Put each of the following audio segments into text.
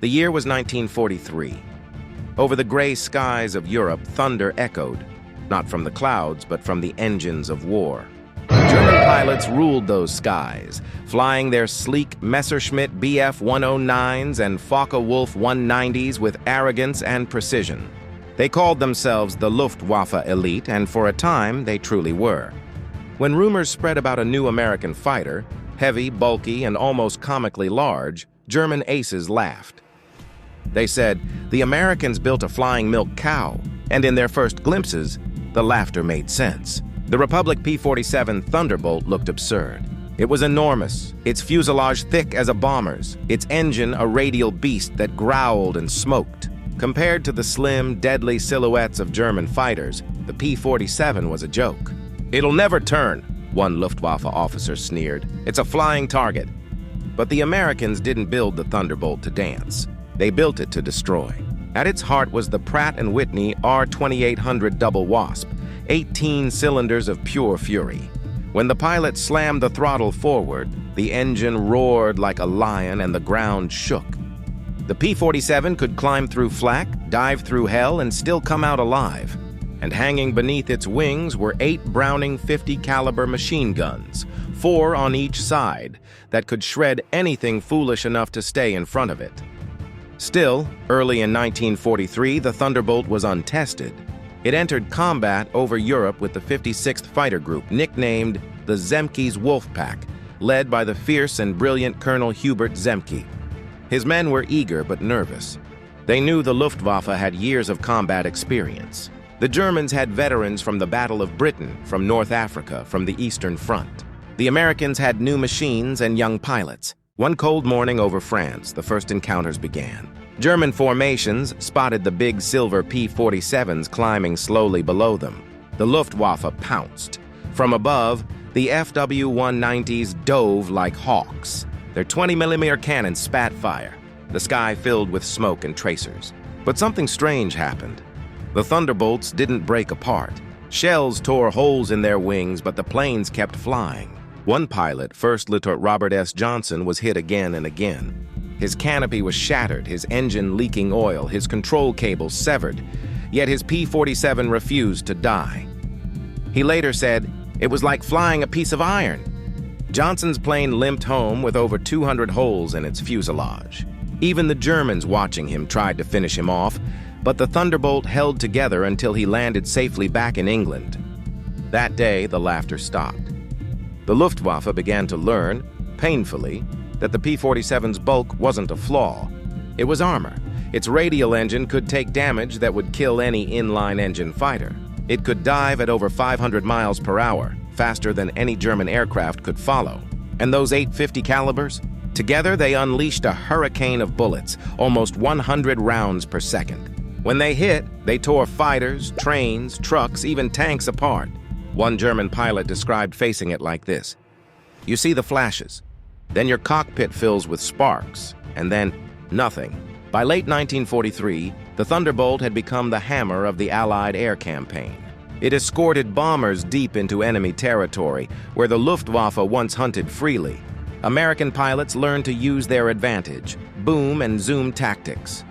The year was 1943. Over the gray skies of Europe, thunder echoed, not from the clouds, but from the engines of war. German pilots ruled those skies, flying their sleek Messerschmitt Bf-109s and Focke-Wulf 190s with arrogance and precision. They called themselves the Luftwaffe elite, and for a time, they truly were. When rumors spread about a new American fighter, heavy, bulky, and almost comically large, German aces laughed. They said, the Americans built a flying milk cow, and in their first glimpses, the laughter made sense. The Republic P-47 Thunderbolt looked absurd. It was enormous, its fuselage thick as a bomber's, its engine a radial beast that growled and smoked. Compared to the slim, deadly silhouettes of German fighters, the P-47 was a joke. "It'll never turn," one Luftwaffe officer sneered. "It's a flying target." But the Americans didn't build the Thunderbolt to dance. They built it to destroy. At its heart was the Pratt Whitney R-2800 double wasp, 18 cylinders of pure fury. When the pilot slammed the throttle forward, the engine roared like a lion and the ground shook. The P-47 could climb through flak, dive through hell, and still come out alive. And hanging beneath its wings were 8 Browning 50 caliber machine guns, 4 on each side, that could shred anything foolish enough to stay in front of it. Still, early in 1943, the Thunderbolt was untested. It entered combat over Europe with the 56th Fighter Group, nicknamed the Zemke's Wolfpack, led by the fierce and brilliant Colonel Hubert Zemke. His men were eager but nervous. They knew the Luftwaffe had years of combat experience. The Germans had veterans from the Battle of Britain, from North Africa, from the Eastern Front. The Americans had new machines and young pilots. One cold morning over France, the first encounters began. German formations spotted the big silver P-47s climbing slowly below them. The Luftwaffe pounced. From above, the FW-190s dove like hawks. Their 20mm cannons spat fire, the sky filled with smoke and tracers. But something strange happened. The Thunderbolts didn't break apart. Shells tore holes in their wings, but the planes kept flying. One pilot, First Lieutenant Robert S. Johnson, was hit again and again. His canopy was shattered, his engine leaking oil, his control cables severed. Yet his P-47 refused to die. He later said, "It was like flying a piece of iron." Johnson's plane limped home with over 200 holes in its fuselage. Even the Germans watching him tried to finish him off, but the Thunderbolt held together until he landed safely back in England. That day, the laughter stopped. The Luftwaffe began to learn, painfully, that the P-47's bulk wasn't a flaw. It was armor. Its radial engine could take damage that would kill any inline engine fighter. It could dive at over 500 miles per hour, faster than any German aircraft could follow. And those 850 calibers? Together, they unleashed a hurricane of bullets, almost 100 rounds per second. When they hit, they tore fighters, trains, trucks, even tanks apart. One German pilot described facing it like this: "You see the flashes. Then your cockpit fills with sparks, and then nothing." By late 1943, the Thunderbolt had become the hammer of the Allied air campaign. It escorted bombers deep into enemy territory, where the Luftwaffe once hunted freely. American pilots learned to use their advantage, boom and zoom tactics.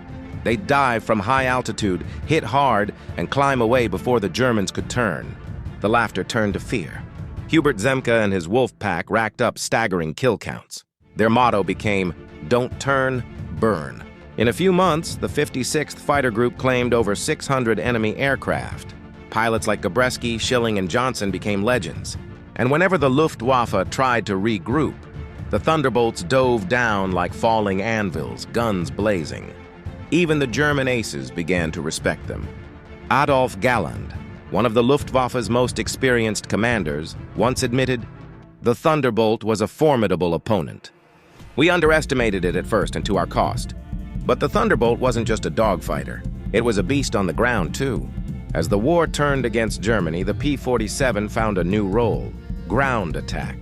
They'd dive from high altitude, hit hard, and climb away before the Germans could turn. The laughter turned to fear. Hubert Zemke and his wolf pack racked up staggering kill counts. Their motto became, "Don't turn, burn." In a few months, the 56th Fighter Group claimed over 600 enemy aircraft. Pilots like Gabreski, Schilling, and Johnson became legends. And whenever the Luftwaffe tried to regroup, the Thunderbolts dove down like falling anvils, guns blazing. Even the German aces began to respect them. Adolf Galland, one of the Luftwaffe's most experienced commanders, once admitted, "The Thunderbolt was a formidable opponent. We underestimated it at first and to our cost. But the Thunderbolt wasn't just a dogfighter. It was a beast on the ground, too." As the war turned against Germany, the P-47 found a new role: ground attack.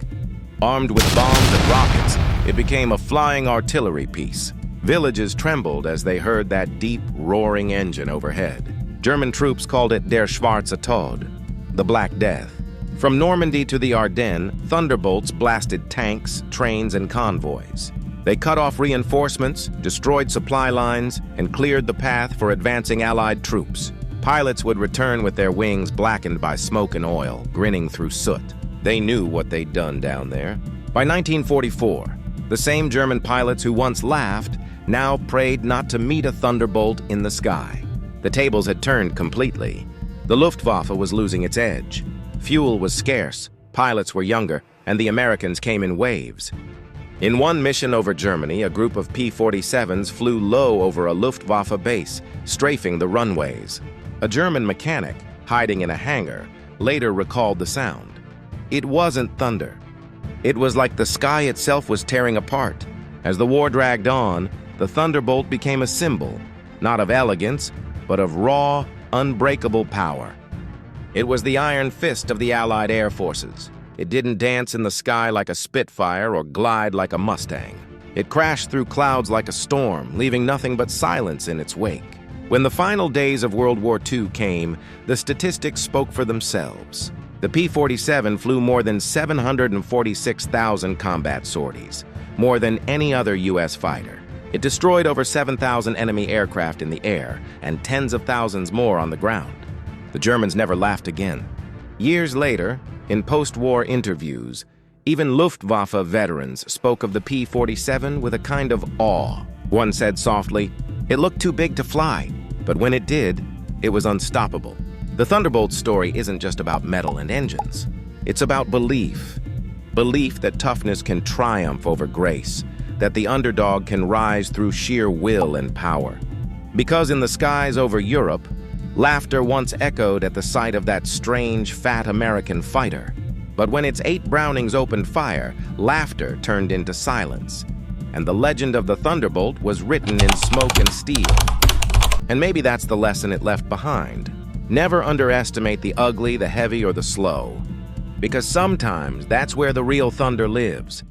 Armed with bombs and rockets, it became a flying artillery piece. Villages trembled as they heard that deep, roaring engine overhead. German troops called it Der Schwarze Tod, the Black Death. From Normandy to the Ardennes, Thunderbolts blasted tanks, trains, and convoys. They cut off reinforcements, destroyed supply lines, and cleared the path for advancing Allied troops. Pilots would return with their wings blackened by smoke and oil, grinning through soot. They knew what they'd done down there. By 1944, the same German pilots who once laughed now prayed not to meet a Thunderbolt in the sky. The tables had turned completely. The Luftwaffe was losing its edge. Fuel was scarce, pilots were younger, and the Americans came in waves. In one mission over Germany, a group of P-47s flew low over a Luftwaffe base, strafing the runways. A German mechanic, hiding in a hangar, later recalled the sound. It wasn't thunder. It was like the sky itself was tearing apart. As the war dragged on, the Thunderbolt became a symbol, not of elegance, but of raw, unbreakable power. It was the iron fist of the Allied air forces. It didn't dance in the sky like a Spitfire or glide like a Mustang. It crashed through clouds like a storm, leaving nothing but silence in its wake. When the final days of World War II came, the statistics spoke for themselves. The P-47 flew more than 746,000 combat sorties, more than any other U.S. fighter. It destroyed over 7,000 enemy aircraft in the air and tens of thousands more on the ground. The Germans never laughed again. Years later, in post-war interviews, even Luftwaffe veterans spoke of the P-47 with a kind of awe. One said softly, "It looked too big to fly, but when it did, it was unstoppable." The Thunderbolt story isn't just about metal and engines. It's about belief. Belief that toughness can triumph over grace, that the underdog can rise through sheer will and power. Because in the skies over Europe, laughter once echoed at the sight of that strange, fat American fighter. But when its 8 Brownings opened fire, laughter turned into silence. And the legend of the Thunderbolt was written in smoke and steel. And maybe that's the lesson it left behind. Never underestimate the ugly, the heavy, or the slow. Because sometimes that's where the real thunder lives,